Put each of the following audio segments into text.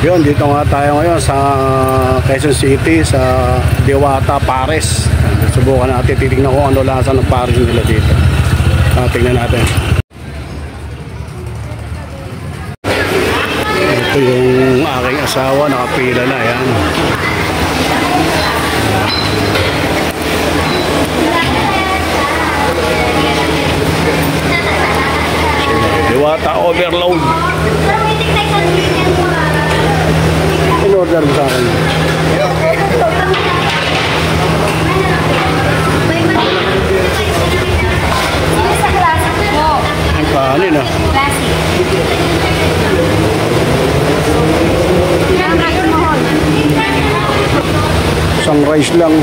Yun, dito nga tayo ngayon sa Quezon City, sa Diwata Pares. Subukan natin, titignan ko ano lasa ng pares nila dito. Tingnan natin. Ito yung aking asawa, nakapila na yan. Diwata Overload. In-order mo sa akin. Ang kanin ah. Isang rice lang.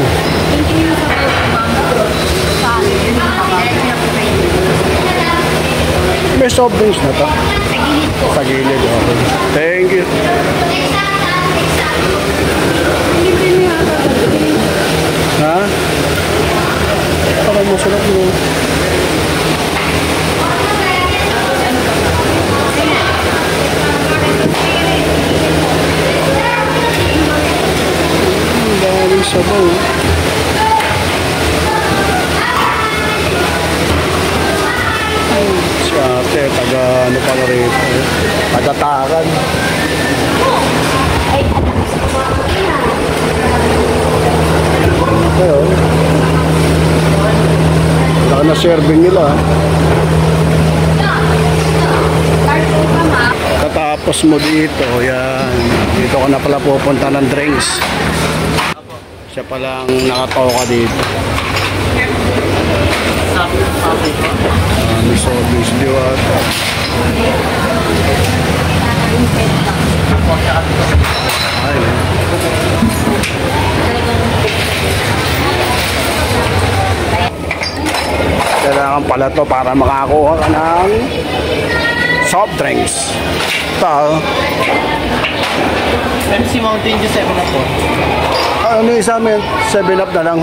May soft drinks na to. Sa gilid. Okay. Thank you. Ha? Parang masarap mo. Ang daming sabaw. Si ate, taga ano pala rito. Taga-takan. Ayun. Saka na serving nila. Katapos mo dito, yan. Dito ka na pala pupunta ng drinks. Siya palang nakatoka dito. May sorbis Diwata. Ayun. Kailangan pala to para makakuha ka ng soft drinks. Ito. Pepsi Mountain Dew 7 up po. Ano yung isa amin? 7 up na lang.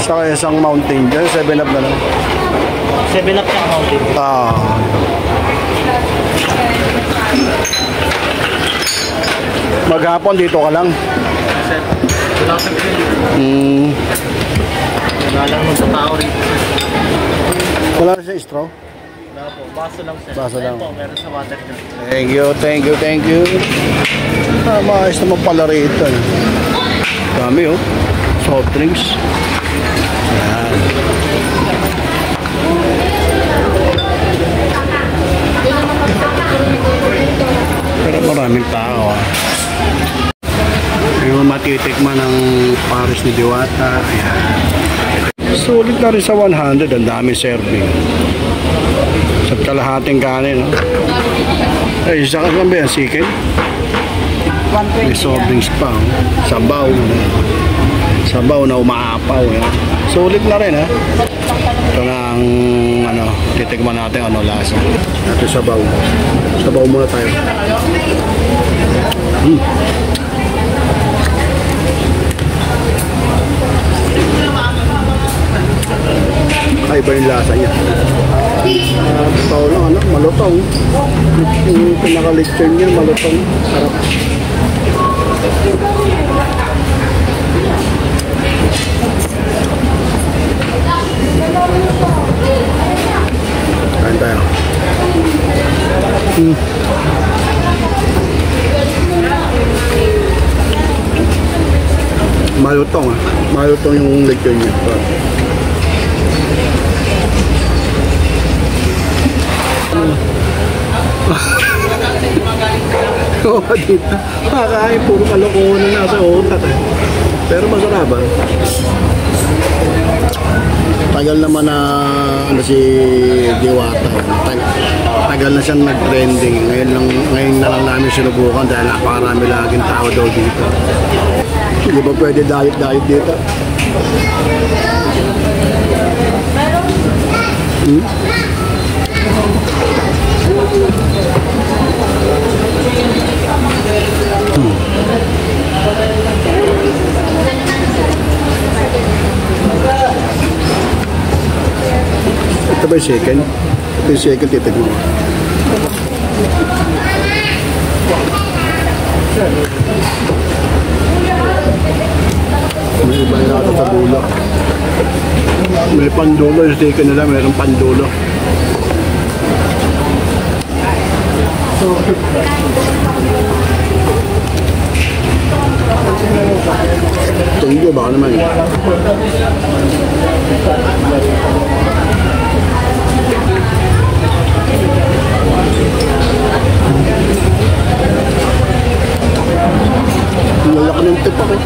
Saka isang Mountain Dew. 7 up na lang. 7 up ng Mountain Dew. Maghapon dito ka lang. Wala sa wala lang ng tao rito. Wala sa straw? Wala po. Baso lang sir. Baso lang. Po, meron sa water gun. Thank you, thank you, thank you. Maayos naman pala rito. Dami oh. Soft drinks. Yan. Pero maraming tao ah. Yung matitikman ng pares ni Diwata. Ayan. Sulit na rin sa 100. Ang dami serving. Sa kalahating kanin. Oh. Ay, isa ka lang ba yan? Chicken? May soft drinks pa. Oh. Sabaw. Sabaw na umaapaw. Yan. Sulit na rin ha. Ito na ang ano, titikman natin ano lasa. Ito sabaw. Sabaw muna tayo. Ay, iba yung lasa niya. Tao lang, ano, malutong. Yung pinaka-lecture niya, malutong. Sarap. Kain tayo. Malutong, ah. Malutong yung lecture niya. Oo, dito. Kakain, puro kalokohan na nasa utak eh. Pero masarap ba? Tagal naman na ano si Diwata. Tagal na siyang nag-trending. Ngayon na lang namin sinubukan dahil napakarami laging tao daw dito. Hindi ba pwede diet dito? Ito ba yung second? Ito yung second, titignan mo. May iba na ito sa dulo. May pandulo, yung chicken nila, mayroong pandulo. Tinggi, baka naman. Ang lalaki ng tipak eh.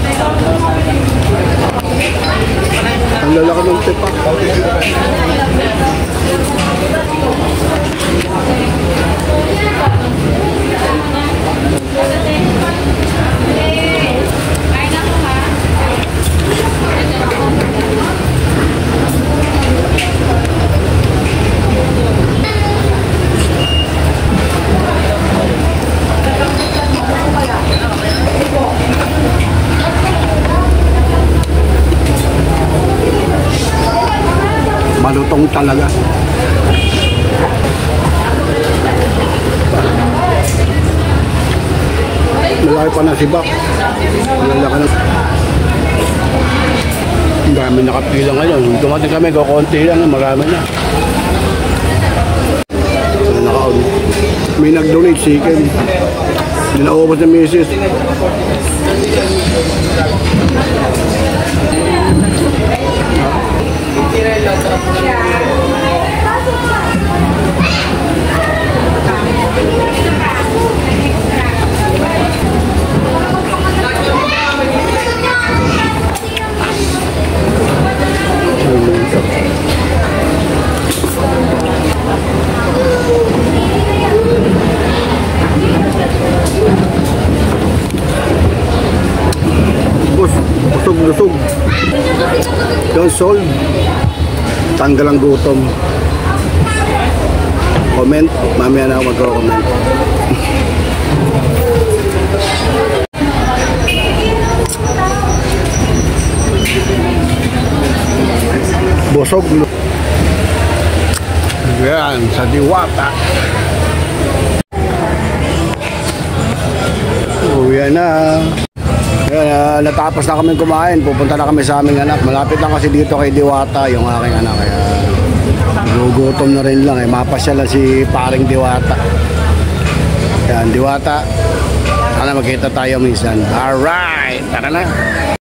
Ang lalaki ng tipak. Malutong talaga. Malaki pa na si Bak. Malaki na. Ang dami nakapila ngayon. Dumating kami, kukunti lang. Marami na. May nag-donate chicken. Dinaubos na misis. Busog-busog. Don't solve. Tanggal ang gutom. Comment. Mamaya na ako mag-comment. Busog. Yan, sa Diwata. Uwi na. Kaya natapos na kami kumain, pupunta na kami sa aming anak. Malapit lang kasi dito kay Diwata yung aking anak. Kaya gugutom na rin lang. Mapasya lang si paring Diwata. Yan, Diwata. Sana magkita tayo minsan. Alright, tara na.